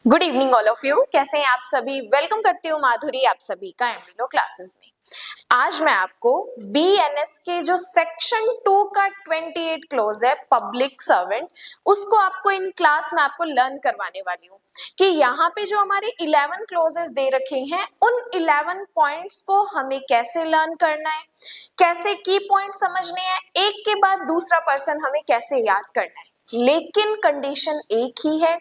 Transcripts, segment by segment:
Good evening all of you. कैसे हैं आप सभी? वेलकम करती हूँ माधुरी आप सभी का एमवीनो क्लासेस में। आज मैं आपको बीएनएस के जो सेक्शन 2 का 28 क्लोज है पब्लिक सर्वेंट, उसको आपको इन क्लास में आपको लर्न करवाने वाली हूँ कि यहाँ पे जो हमारे 11 क्लोजेस दे रखे हैं उन 11 पॉइंट्स को हमें कैसे लर्न करना है, कैसे की पॉइंट समझने हैं, एक के बाद दूसरा पर्सन हमें कैसे याद करना है। लेकिन कंडीशन एक ही है,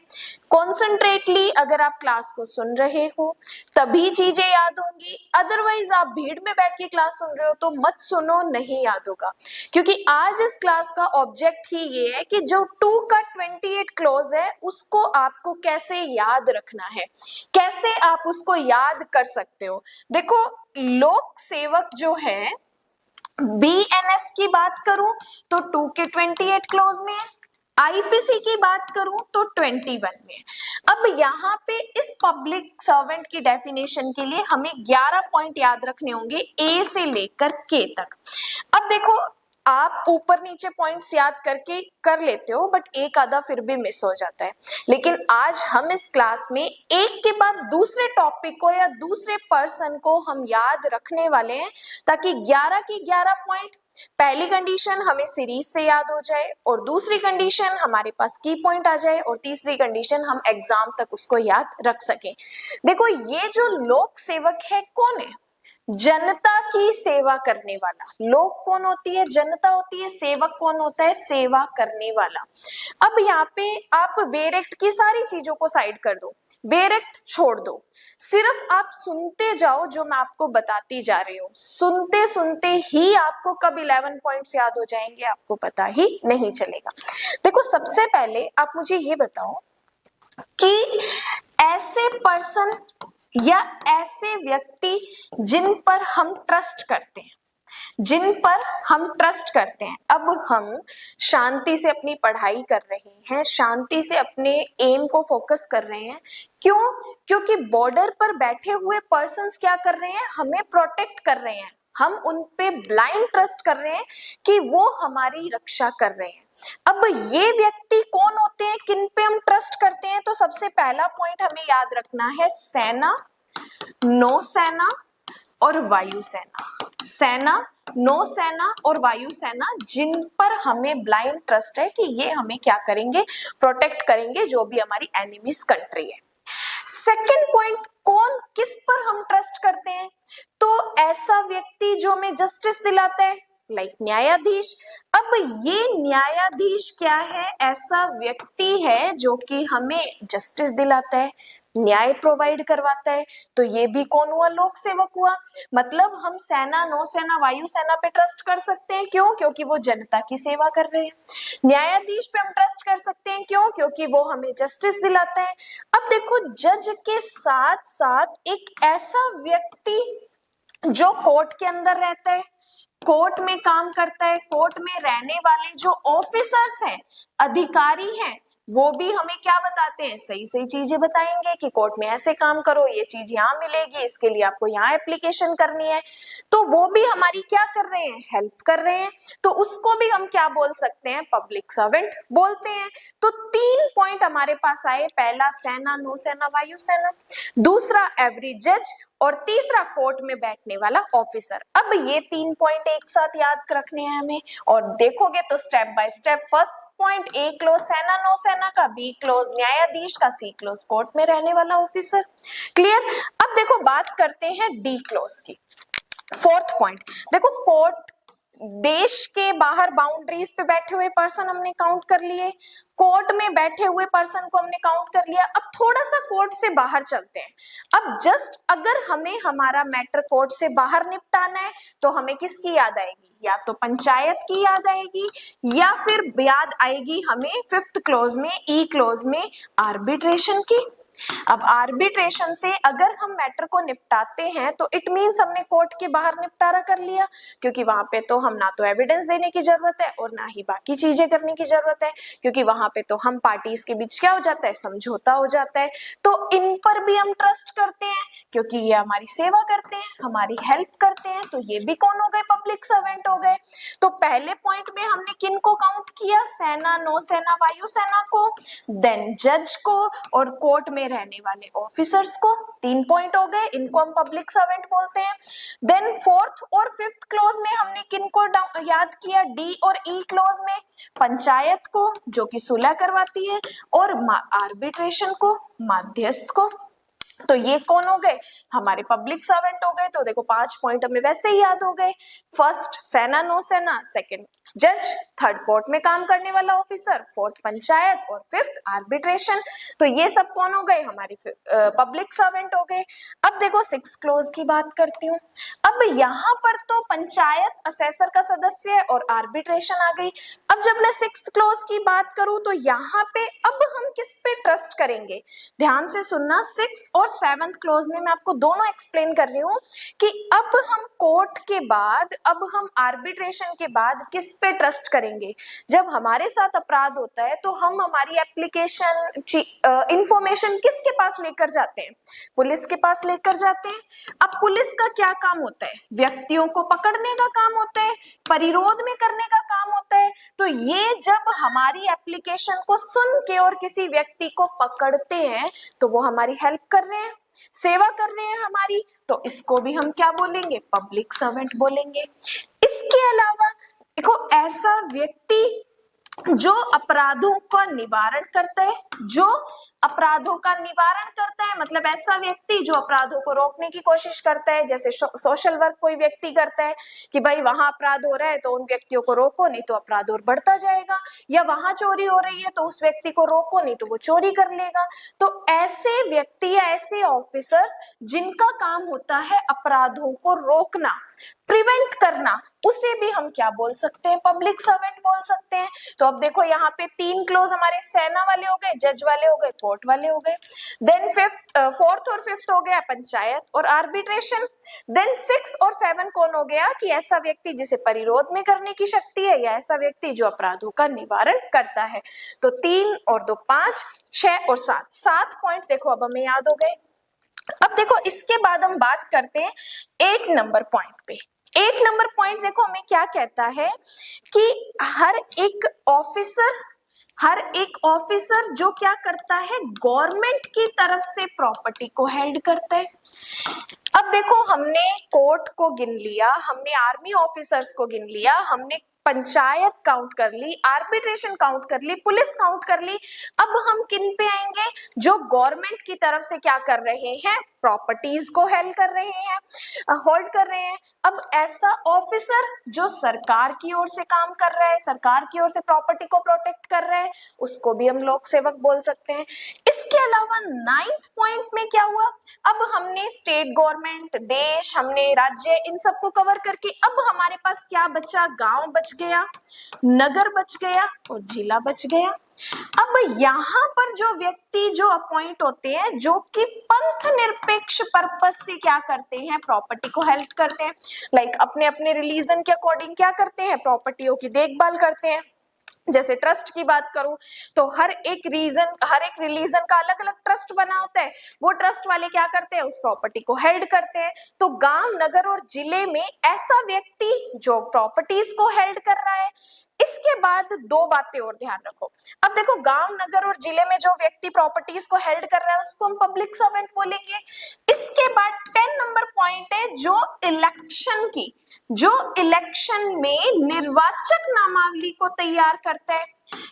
कॉन्सेंट्रेटली अगर आप क्लास को सुन रहे हो तभी चीजें याद होंगी, अदरवाइज आप भीड़ में बैठ के क्लास सुन रहे हो तो मत सुनो, नहीं याद होगा। क्योंकि आज इस क्लास का ऑब्जेक्ट ही ये है कि जो 2 का 28 क्लोज है उसको आपको कैसे याद रखना है, कैसे आप उसको याद कर सकते हो। देखो, लोक सेवक जो है बीएनएस की बात करूं तो 2 के 28 क्लोज में है, आईपीसी की बात करूं तो 21 में। अब यहाँ पे इस पब्लिक सर्वेंट की डेफिनेशन के लिए हमें 11 पॉइंट याद रखने होंगे ए से लेकर के तक। अब देखो, आप ऊपर नीचे पॉइंट्स याद करके कर लेते हो बट एक आधा फिर भी मिस हो जाता है। लेकिन आज हम इस क्लास में एक के बाद दूसरे टॉपिक को या दूसरे पर्सन को हम याद रखने वाले हैं ताकि 11 की 11 पॉइंट, पहली कंडीशन हमें सीरीज से याद हो जाए और दूसरी कंडीशन हमारे पास की पॉइंट आ जाए और तीसरी कंडीशन हम एग्जाम तक उसको याद रख सकें। देखो, ये जो लोक सेवक है कौन है? जनता की सेवा करने वाला। लोक कौन होती है? जनता होती है। सेवक कौन होता है? सेवा करने वाला। अब यहाँ पे आप बेरेक्ट की सारी चीजों को साइड कर दो, बेरेक्ट छोड़ दो, सिर्फ आप सुनते जाओ जो मैं आपको बताती जा रही हूँ। सुनते सुनते ही आपको कब 11 पॉइंट्स याद हो जाएंगे आपको पता ही नहीं चलेगा। देखो, सबसे पहले आप मुझे ये बताओ कि ऐसे पर्सन या ऐसे व्यक्ति जिन पर हम ट्रस्ट करते हैं, जिन पर हम ट्रस्ट करते हैं, अब हम शांति से अपनी पढ़ाई कर रहे हैं, शांति से अपने एम को फोकस कर रहे हैं। क्यों? क्योंकि बॉर्डर पर बैठे हुए पर्सन्स क्या कर रहे हैं? हमें प्रोटेक्ट कर रहे हैं। हम उन पे ब्लाइंड ट्रस्ट कर रहे हैं कि वो हमारी रक्षा कर रहे हैं। अब ये व्यक्ति कौन होते हैं, किन पे हम ट्रस्ट करते हैं? तो सबसे पहला पॉइंट हमें याद रखना है सेना, नौसेना और वायुसेना। सेना, नौसेना और वायुसेना, जिन पर हमें ब्लाइंड ट्रस्ट है कि ये हमें क्या करेंगे? प्रोटेक्ट करेंगे, जो भी हमारी एनिमीज कंट्री है। सेकंड पॉइंट, कौन किस पर हम ट्रस्ट करते हैं? तो ऐसा व्यक्ति जो हमें जस्टिस दिलाता है, लाइक न्यायाधीश। अब ये न्यायाधीश क्या है? ऐसा व्यक्ति है जो कि हमें जस्टिस दिलाता है, न्याय प्रोवाइड करवाता है। तो ये भी कौन हुआ? लोक सेवक हुआ। मतलब हम सेना, नौसेना, वायुसेना पे ट्रस्ट कर सकते हैं। क्यों? क्योंकि वो जनता की सेवा कर रहे हैं। न्यायाधीश पे हम ट्रस्ट कर सकते हैं। क्यों? क्योंकि वो हमें जस्टिस दिलाते हैं। अब देखो, जज के साथ साथ एक ऐसा व्यक्ति जो कोर्ट के अंदर रहता है, कोर्ट में काम करता है, कोर्ट में रहने वाले जो ऑफिसर्स हैं, अधिकारी हैं, वो भी हमें क्या बताते हैं? सही सही चीजें बताएंगे कि कोर्ट में ऐसे काम करो, ये चीज यहाँ मिलेगी, इसके लिए आपको यहाँ एप्लीकेशन करनी है। तो वो भी हमारी क्या कर रहे हैं? हेल्प कर रहे हैं। तो उसको भी हम क्या बोल सकते हैं? पब्लिक सर्वेंट बोलते हैं। तो 3 पॉइंट हमारे पास आए, पहला सेना, नौसेना, वायुसेना, दूसरा एवरेज जज और तीसरा कोर्ट में बैठने वाला ऑफिसर। अब ये 3 पॉइंट एक साथ याद रखने हैं हमें, और देखोगे तो step by step. First point A close सेना नौसेना का, बी क्लोज न्यायाधीश का, सी क्लोज कोर्ट में रहने वाला ऑफिसर। क्लियर? अब देखो, बात करते हैं डी क्लोज की। फोर्थ पॉइंट, देखो, कोर्ट, देश के बाहर बाउंड्रीज पे बैठे हुए पर्सन हमने काउंट कर लिए, कोर्ट में बैठे हुए पर्सन को हमने काउंट कर लिया। अब थोड़ा सा कोर्ट से बाहर चलते हैं। अब जस्ट अगर हमें हमारा मैटर कोर्ट से बाहर निपटाना है तो हमें किसकी याद आएगी? या तो पंचायत की याद आएगी या फिर याद आएगी हमें 5th क्लोज में, ई क्लोज में, आर्बिट्रेशन की। अब आर्बिट्रेशन से अगर हम मैटर को निपटाते हैं तो इट मींस हमने कोर्ट के बाहर निपटारा कर लिया, क्योंकि वहां पे तो हम ना तो एविडेंस देने की जरूरत है और ना ही बाकी चीजें करने की जरूरत है, क्योंकि वहां पे तो हम पार्टीज के बीच क्या हो जाता है? समझौता हो जाता है। तो इन पर भी हम ट्रस्ट करते हैं क्योंकि ये हमारी सेवा करते हैं, हमारी हेल्प करते हैं। तो ये भी कौन हो गए? पब्लिक सर्वेंट हो गए। तो पहले पॉइंट में हमने किन को काउंट किया? सेना, नौसेना, वायुसेना को, देन जज को और कोर्ट में रहने वाले ऑफिसर्स को, 3 पॉइंट हो गए, इनको हम पब्लिक सर्वेंट बोलते हैं। देन फोर्थ और फिफ्थ क्लोज में हमने किनको याद किया, डी और ई क्लोज में पंचायत को जो कि सुलह करवाती है, और आर्बिट्रेशन को, मध्यस्थ को। तो ये कौन हो गए, हमारे पब्लिक सर्वेंट हो गए। तो देखो 5 पॉइंट हमें वैसे ही याद हो गए। फर्स्ट सेना नौसेना, सेकंड जज, थर्ड कोर्ट में काम करने वाला ऑफिसर, फोर्थ पंचायत और फिफ्थ आर्बिट्रेशन। तो ये सब कौन हो गए, हमारी पब्लिक सर्वेंट हो गए। अब देखो 6 क्लोज की बात करती हूँ। अब यहाँ पर तो पंचायत असेसर का सदस्य है और आर्बिट्रेशन आ गई। अब जब मैं 6th क्लोज की बात करूं तो यहाँ पे अब हम किस पे ट्रस्ट करेंगे, ध्यान से सुनना। 6th और 7th क्लोज में मैं आपको दोनों एक्सप्लेन कर रही हूँ कि अब हम कोर्ट के बाद, अब हम आर्बिट्रेशन के बाद किस पे ट्रस्ट करेंगे। जब हमारे साथ अपराध होता है तो हम हमारी एप्लीकेशन, इंफॉर्मेशन किसके पास लेकर जाते हैं, पुलिस के पास लेकर जाते हैं। अब पुलिस का क्या काम होता है, व्यक्तियों को पकड़ने का काम होता है, परिरोध में करने का काम होता है। तो ये जब हमारी एप्लीकेशन को सुन के और किसी व्यक्ति को पकड़ते हैं तो वो हमारी हेल्प कर रहे हैं, सेवा कर रहे हैं हमारी, तो इसको भी हम क्या बोलेंगे, पब्लिक सर्वेंट बोलेंगे। इसके अलावा देखो ऐसा व्यक्ति जो अपराधों का निवारण करता है, जो अपराधों का निवारण करता है मतलब ऐसा व्यक्ति जो अपराधों को रोकने की कोशिश करता है, जैसे सोशल वर्क कोई व्यक्ति करता है कि भाई वहां अपराध हो रहा है तो उन व्यक्तियों को रोको, नहीं तो अपराध और बढ़ता जाएगा, या वहां चोरी हो रही है तो उस व्यक्ति को रोको, नहीं तो वो चोरी कर लेगा। तो ऐसे व्यक्ति या ऐसे ऑफिसर्स जिनका काम होता है अपराधों को रोकना, प्रिवेंट करना, उसे भी हम क्या बोल सकते हैं, पब्लिक सर्वेंट बोल सकते हैं। तो अब देखो यहाँ पे 3 क्लोज हमारे सेना वाले हो गए, जज वाले हो गए, कोर्ट वाले हो गए। देन फोर्थ और फिफ्थ हो गया पंचायत और आर्बिट्रेशन। देन 6 और 7 कौन हो गया कि ऐसा व्यक्ति जिसे परिरोध में करने की शक्ति है, या ऐसा व्यक्ति जो अपराधों का निवारण करता है। तो 3 और 2 5, 6 और 7 पॉइंट देखो अब हमें याद हो गए। अब देखो इसके बाद हम बात करते हैं 8 नंबर पॉइंट पे। 8 नंबर पॉइंट देखो हमें क्या कहता है कि हर एक ऑफिसर जो क्या करता है, गवर्नमेंट की तरफ से प्रॉपर्टी को हेल्ड करता है। अब देखो हमने कोर्ट को गिन लिया, हमने आर्मी ऑफिसर्स को गिन लिया, हमने पंचायत काउंट कर ली, आर्बिट्रेशन काउंट कर ली, पुलिस काउंट कर ली। अब हम किन पे आएंगे, जो गवर्नमेंट की तरफ से क्या कर रहे हैं, प्रॉपर्टीज को हेल्ड कर रहे हैं, होल्ड कर रहे हैं। अब ऐसा ऑफिसर जो सरकार की ओर से काम कर रहा है, सरकार की ओर से प्रॉपर्टी को प्रोटेक्ट कर रहा है, उसको भी हम लोक सेवक बोल सकते हैं। इसके अलावा 9th पॉइंट में क्या हुआ, अब हमने स्टेट गवर्नमेंट, देश, हमने राज्य, इन सबको कवर करके अब हमारे पास क्या बचा, गांव बच गया, नगर बच गया और जिला बच गया। अब यहाँ पर जो व्यक्ति जो अपॉइंट होते हैं, जो कि पंथ निरपेक्ष पर्पस से क्या करते हैं, प्रॉपर्टी को हेल्प करते हैं, लाइक अपने अपने रिलीजन के अकॉर्डिंग क्या करते हैं, प्रॉपर्टियों की देखभाल करते हैं। जैसे ट्रस्ट की बात करूं तो हर एक रिलीजन का अलग अलग ट्रस्ट बना होता है, वो ट्रस्ट वाले क्या करते हैं, उस प्रॉपर्टी को हेल्ड करते हैं। तो गांव, नगर और जिले में ऐसा व्यक्ति जो प्रॉपर्टीज को हेल्ड कर रहा है। इसके बाद 2 बातें और ध्यान रखो। अब देखो गांव, नगर और जिले में जो व्यक्ति प्रॉपर्टीज को हेल्ड कर रहा है उसको हम पब्लिक सर्वेंट बोलेंगे। इसके बाद 10 नंबर पॉइंट है जो इलेक्शन में निर्वाचक नामावली को तैयार करता है,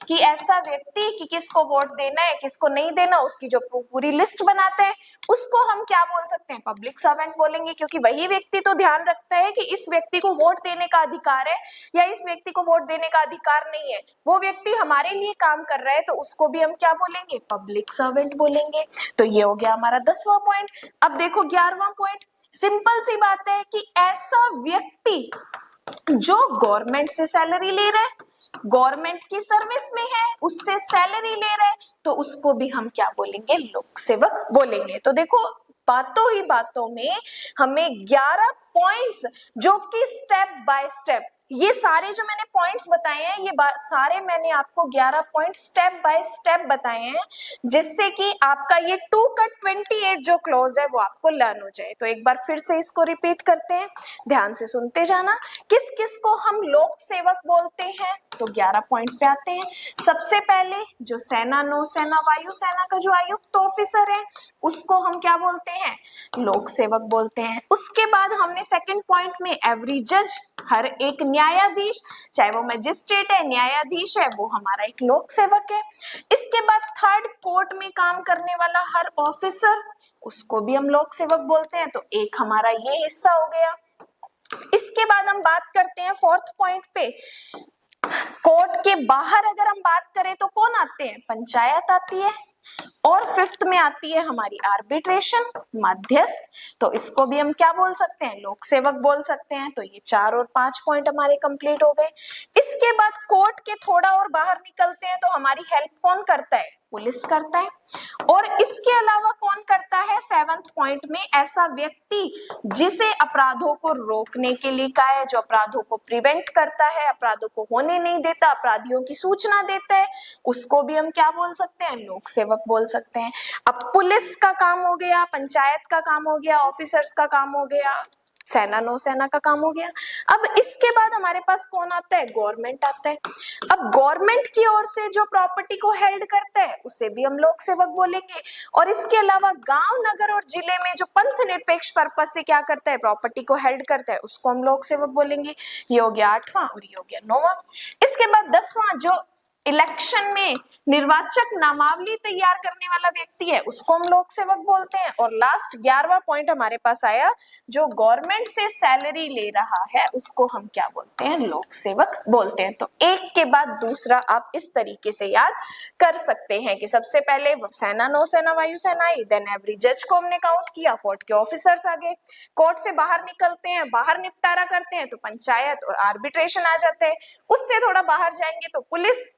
कि ऐसा व्यक्ति कि किसको वोट देना है, किसको नहीं देना, उसकी जो पूरी लिस्ट बनाते हैं, उसको हम क्या बोल सकते हैं, पब्लिक सर्वेंट बोलेंगे। क्योंकि वही व्यक्ति तो ध्यान रखता है कि इस व्यक्ति को वोट देने का अधिकार है या इस व्यक्ति को वोट देने का अधिकार नहीं है, वो व्यक्ति हमारे लिए काम कर रहा है, तो उसको भी हम क्या बोलेंगे, पब्लिक सर्वेंट बोलेंगे। तो ये हो गया हमारा 10वां पॉइंट। अब देखो 11वां पॉइंट, सिंपल सी बात है कि ऐसा व्यक्ति जो गवर्नमेंट से सैलरी ले रहा है, गवर्नमेंट की सर्विस में है, उससे सैलरी ले रहा है, तो उसको भी हम क्या बोलेंगे, लोक सेवक बोलेंगे। तो देखो बातों ही बातों में हमें 11 पॉइंट्स जो कि स्टेप बाय स्टेप ये सारे जो मैंने पॉइंट्स बताए हैं, ये सारे मैंने आपको 11 पॉइंट स्टेप बाय स्टेप बताए हैं, जिससे कि आपका ये 2 का 28 जो क्लोज है वो आपको लर्न हो जाए। तो एक बार फिर से इसको रिपीट करते हैं, ध्यान से सुनते जाना। किस किस को हम लोक सेवक बोलते हैं, तो 11 पॉइंट पे आते हैं। सबसे पहले जो सेना, नौसेना, वायुसेना का जो आयुक्त ऑफिसर है उसको हम क्या बोलते हैं, लोक सेवक बोलते हैं। उसके बाद हमने सेकंड पॉइंट में एवरी जज, हर एक न्यायाधीश, चाहे वो मजिस्ट्रेट है, न्यायाधीश है, वो हमारा एक लोक सेवक है। इसके बाद थर्ड, कोर्ट में काम करने वाला हर ऑफिसर, उसको भी हम लोक सेवक बोलते हैं। तो एक हमारा ये हिस्सा हो गया। इसके बाद हम बात करते हैं फोर्थ पॉइंट पे, कोर्ट के बाहर अगर हम बात करें तो कौन आते हैं, पंचायत आती है। और फिफ्थ में आती है हमारी आर्बिट्रेशन, मध्यस्थ, तो इसको भी हम क्या बोल सकते हैं, लोक सेवक बोल सकते हैं। तो ये 4 और 5 पॉइंट हमारे कंप्लीट हो गए। इसके बाद कोर्ट के थोड़ा और बाहर निकलते हैं तो हमारी हेल्प कौन करता है, पुलिस करता है। और इसके अलावा कौन करता है, 7th पॉइंट में ऐसा व्यक्ति जिसे अपराधों को रोकने के लिए कहा है, जो अपराधों को प्रिवेंट करता है, अपराधों को होने नहीं देता, अपराधियों की सूचना देता है, उसको भी हम क्या बोल सकते हैं, लोक सेवक बोल सकते हैं। अब पुलिस का काम हो गया, पंचायत का काम हो गया, ऑफिसर्स का काम हो गया, सेना, नौसेना का काम हो गया। अब इसके बाद हमारे पास कौन आता है, गवर्नमेंट आता है। अब गवर्नमेंट की ओर से जो प्रॉपर्टी को हेल्ड करता है उसे भी हम लोक सेवक बोलेंगे। और इसके अलावा गांव, नगर और जिले में जो पंथ निरपेक्ष पर्पस से क्या करता है, प्रॉपर्टी को हेल्ड करता है, उसको हम लोक सेवक बोलेंगे। ये हो गया 8वां और ये हो गया 9वां। इसके बाद 10वां, जो इलेक्शन में निर्वाचक नामावली तैयार करने वाला व्यक्ति है, उसको हम लोक सेवक बोलते हैं। और लास्ट 11वां पॉइंट हमारे पास आया, जो गवर्नमेंट से सैलरी ले रहा है उसको हम क्या बोलते हैं, लोक सेवक बोलते हैं। तो एक के बाद दूसरा आप इस तरीके से याद कर सकते हैं कि सबसे पहले सेना, नौसेना, वायुसेना आई, देन एवरी जज को हमने काउंट किया, कोर्ट के ऑफिसर्स आ गए, कोर्ट से बाहर निकलते हैं, बाहर निपटारा करते हैं तो पंचायत और आर्बिट्रेशन आ जाते हैं। उससे थोड़ा बाहर जाएंगे तो पुलिस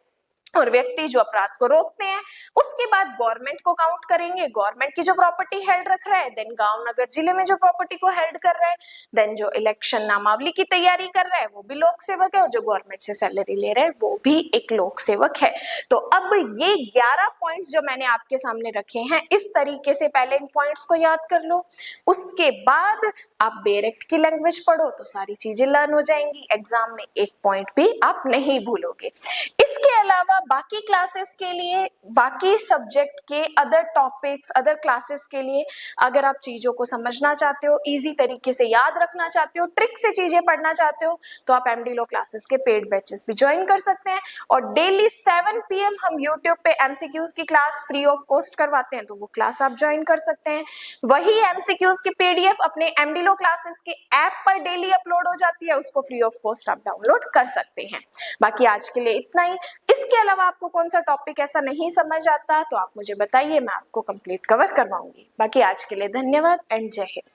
और व्यक्ति जो अपराध को रोकते हैं। उसके बाद गवर्नमेंट को काउंट करेंगे, गवर्नमेंट की जो प्रॉपर्टी हेल्ड रख रहा है, देन गांव, नगर, जिले में जो प्रॉपर्टी को हेल्ड कर रहा है, देन जो इलेक्शन नामावली की तैयारी कर रहा है वो भी लोक सेवक है, और जो गवर्नमेंट से सैलरी ले रहे हैं वो भी एक लोक सेवक है। तो अब ये 11 पॉइंट्स जो मैंने आपके सामने रखे हैं, इस तरीके से पहले इन पॉइंट्स को याद कर लो। उसके बाद आप बेरेक्ट की लैंग्वेज पढ़ो तो सारी चीजें लर्न हो जाएंगी, एग्जाम में एक पॉइंट भी आप नहीं भूलोगे। इसके अलावा बाकी क्लासेस के लिए, बाकी सब्जेक्ट के अदर टॉपिक्स, अदर क्लासेस के लिए अगर आप चीजों को समझना चाहते हो, इजी तरीके से याद रखना चाहते हो, ट्रिक से चीजें पढ़ना चाहते हो, तो आप एमडी लॉ क्लासेस के पेड बैचेस भी ज्वाइन कर सकते हैं। और डेली 7 PM हम यूट्यूब पे एमसीक्यूज की क्लास फ्री ऑफ कॉस्ट करवाते हैं, तो वो क्लास आप ज्वाइन कर सकते हैं। वही एमसीक्यूज की PDF अपने एमडी लॉ क्लासेस के ऐप पर डेली अपलोड हो जाती है, उसको फ्री ऑफ कॉस्ट आप डाउनलोड कर सकते हैं। बाकी आज के लिए इतना ही। इसके अलावा आपको कौन सा टॉपिक ऐसा नहीं समझ आता तो आप मुझे बताइए, मैं आपको कंप्लीट कवर करवाऊंगी। बाकी आज के लिए धन्यवाद एंड जय हिंद।